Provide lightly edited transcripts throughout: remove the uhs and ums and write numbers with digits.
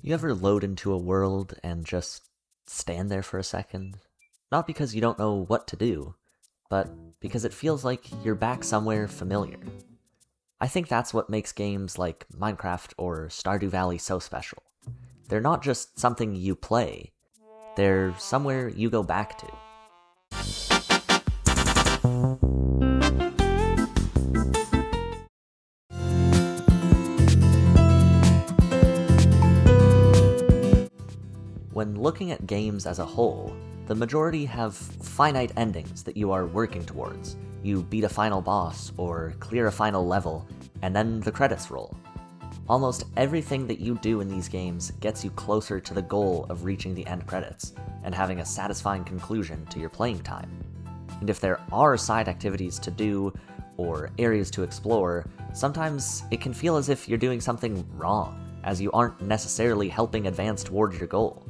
You ever load into a world and just stand there for a second? Not because you don't know what to do, but because it feels like you're back somewhere familiar. I think that's what makes games like Minecraft or Stardew Valley so special. They're not just something you play, they're somewhere you go back to. When looking at games as a whole, the majority have finite endings that you are working towards. You beat a final boss, or clear a final level, and then the credits roll. Almost everything that you do in these games gets you closer to the goal of reaching the end credits, and having a satisfying conclusion to your playing time. And if there are side activities to do, or areas to explore, sometimes it can feel as if you're doing something wrong, as you aren't necessarily helping advance towards your goal.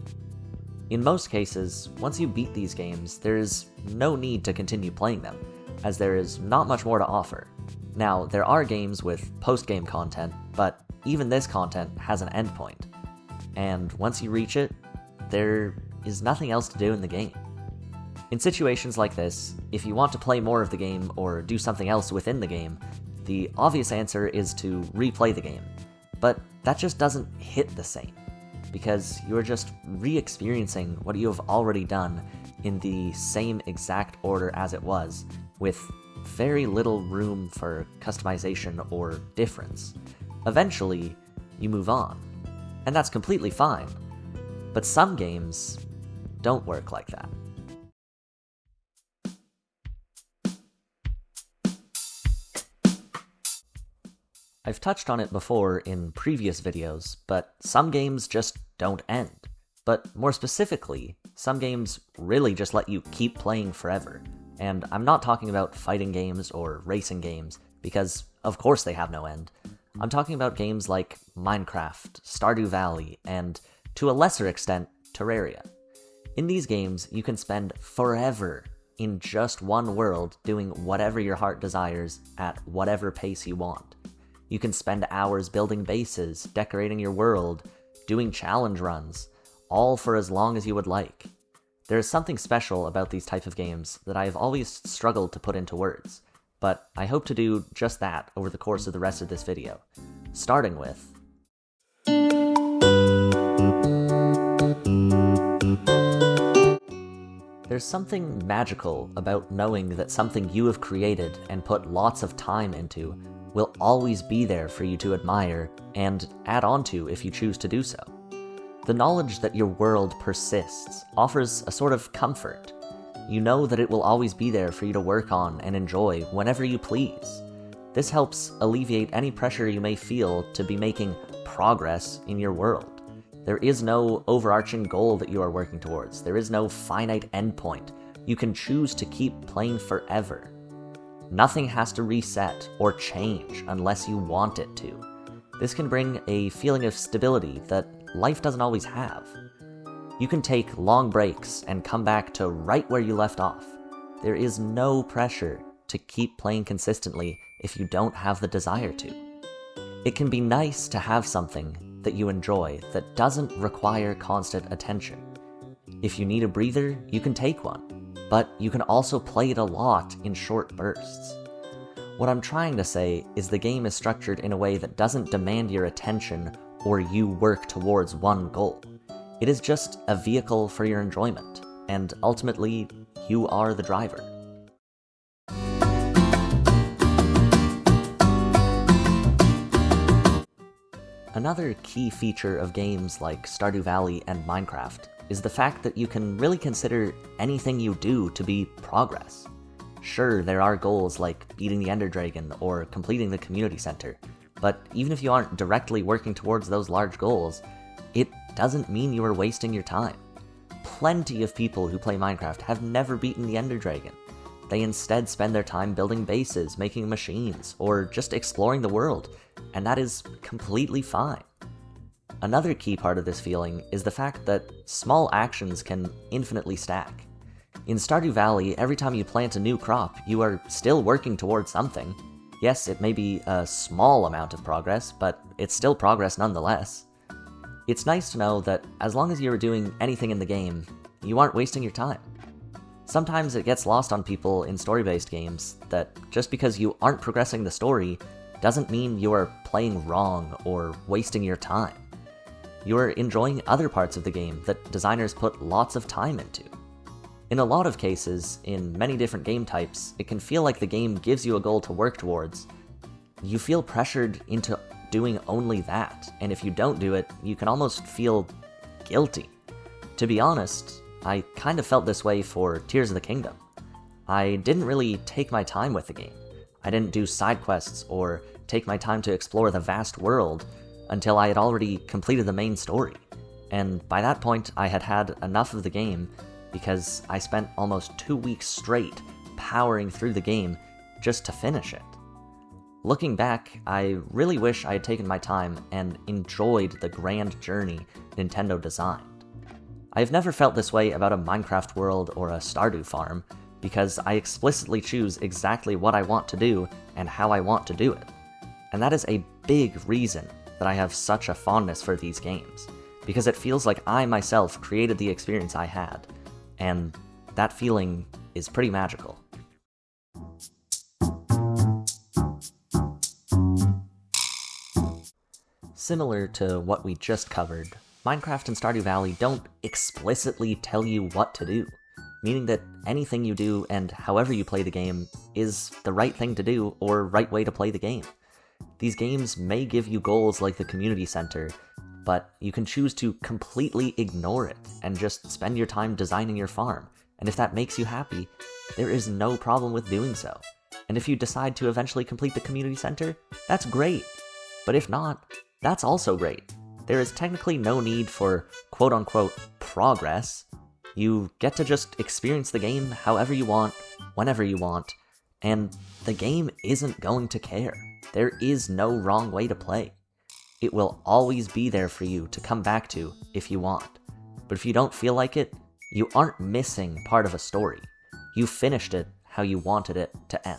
In most cases, once you beat these games, there is no need to continue playing them, as there is not much more to offer. Now, there are games with post-game content, but even this content has an endpoint. And once you reach it, there is nothing else to do in the game. In situations like this, if you want to play more of the game or do something else within the game, the obvious answer is to replay the game. But that just doesn't hit the same, because you are just re-experiencing what you have already done in the same exact order as it was, with very little room for customization or difference. Eventually, you move on, and that's completely fine. But some games don't work like that. I've touched on it before in previous videos, but some games just don't end. But more specifically, some games really just let you keep playing forever. And I'm not talking about fighting games or racing games, because of course they have no end. I'm talking about games like Minecraft, Stardew Valley, and to a lesser extent, Terraria. In these games, you can spend forever in just one world doing whatever your heart desires at whatever pace you want. You can spend hours building bases, decorating your world, doing challenge runs, all for as long as you would like. There is something special about these type of games that I have always struggled to put into words, but I hope to do just that over the course of the rest of this video, starting with there's something magical about knowing that something you have created and put lots of time into will always be there for you to admire and add on to if you choose to do so. The knowledge that your world persists offers a sort of comfort. You know that it will always be there for you to work on and enjoy whenever you please. This helps alleviate any pressure you may feel to be making progress in your world. There is no overarching goal that you are working towards. There is no finite endpoint. You can choose to keep playing forever. Nothing has to reset or change unless you want it to. This can bring a feeling of stability that life doesn't always have. You can take long breaks and come back to right where you left off. There is no pressure to keep playing consistently if you don't have the desire to. It can be nice to have something that you enjoy that doesn't require constant attention. If you need a breather, you can take one. But you can also play it a lot in short bursts. What I'm trying to say is the game is structured in a way that doesn't demand your attention or you work towards one goal. It is just a vehicle for your enjoyment, and ultimately, you are the driver. Another key feature of games like Stardew Valley and Minecraft is the fact that you can really consider anything you do to be progress. Sure, there are goals like beating the Ender Dragon or completing the community center, but even if you aren't directly working towards those large goals, it doesn't mean you are wasting your time. Plenty of people who play Minecraft have never beaten the Ender Dragon. They instead spend their time building bases, making machines, or just exploring the world, and that is completely fine. Another key part of this feeling is the fact that small actions can infinitely stack. In Stardew Valley, every time you plant a new crop, you are still working towards something. Yes, it may be a small amount of progress, but it's still progress nonetheless. It's nice to know that as long as you're doing anything in the game, you aren't wasting your time. Sometimes it gets lost on people in story-based games that just because you aren't progressing the story doesn't mean you are playing wrong or wasting your time. You are enjoying other parts of the game that designers put lots of time into. In a lot of cases, in many different game types, it can feel like the game gives you a goal to work towards. You feel pressured into doing only that, and if you don't do it, you can almost feel guilty. To be honest, I kind of felt this way for Tears of the Kingdom. I didn't really take my time with the game. I didn't do side quests or take my time to explore the vast world until I had already completed the main story. And by that point, I had had enough of the game because I spent almost 2 weeks straight powering through the game just to finish it. Looking back, I really wish I had taken my time and enjoyed the grand journey Nintendo designed. I've never felt this way about a Minecraft world or a Stardew farm, because I explicitly choose exactly what I want to do and how I want to do it. And that is a big reason that I have such a fondness for these games, because it feels like I myself created the experience I had, and that feeling is pretty magical. Similar to what we just covered, Minecraft and Stardew Valley don't explicitly tell you what to do, meaning that anything you do and however you play the game is the right thing to do or right way to play the game. These games may give you goals like the community center, but you can choose to completely ignore it and just spend your time designing your farm, and if that makes you happy, there is no problem with doing so. And if you decide to eventually complete the community center, that's great. But if not, that's also great. There is technically no need for quote-unquote progress. You get to just experience the game however you want, whenever you want, and the game isn't going to care. There is no wrong way to play. It will always be there for you to come back to if you want. But if you don't feel like it, you aren't missing part of a story. You finished it how you wanted it to end.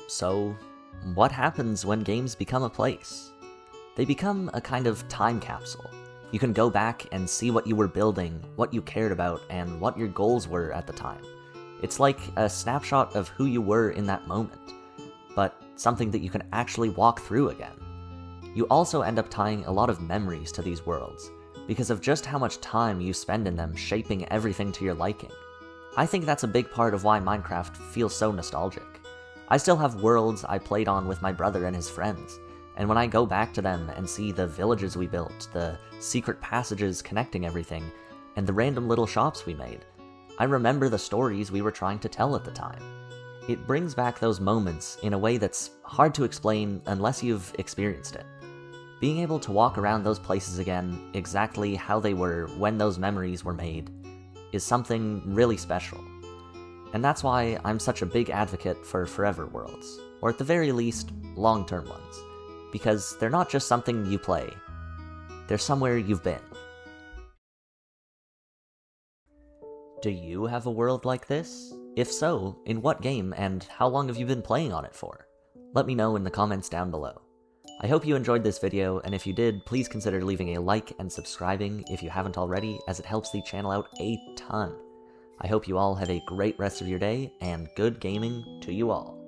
So, what happens when games become a place? They become a kind of time capsule. You can go back and see what you were building, what you cared about, and what your goals were at the time. It's like a snapshot of who you were in that moment, but something that you can actually walk through again. You also end up tying a lot of memories to these worlds, because of just how much time you spend in them shaping everything to your liking. I think that's a big part of why Minecraft feels so nostalgic. I still have worlds I played on with my brother and his friends, and when I go back to them and see the villages we built, the secret passages connecting everything, and the random little shops we made, I remember the stories we were trying to tell at the time. It brings back those moments in a way that's hard to explain unless you've experienced it. Being able to walk around those places again, exactly how they were when those memories were made, is something really special. And that's why I'm such a big advocate for forever worlds, or at the very least, long-term ones, because they're not just something you play, they're somewhere you've been. Do you have a world like this? If so, in what game, and how long have you been playing on it for? Let me know in the comments down below. I hope you enjoyed this video, and if you did, please consider leaving a like and subscribing if you haven't already, as it helps the channel out a ton. I hope you all have a great rest of your day, and good gaming to you all.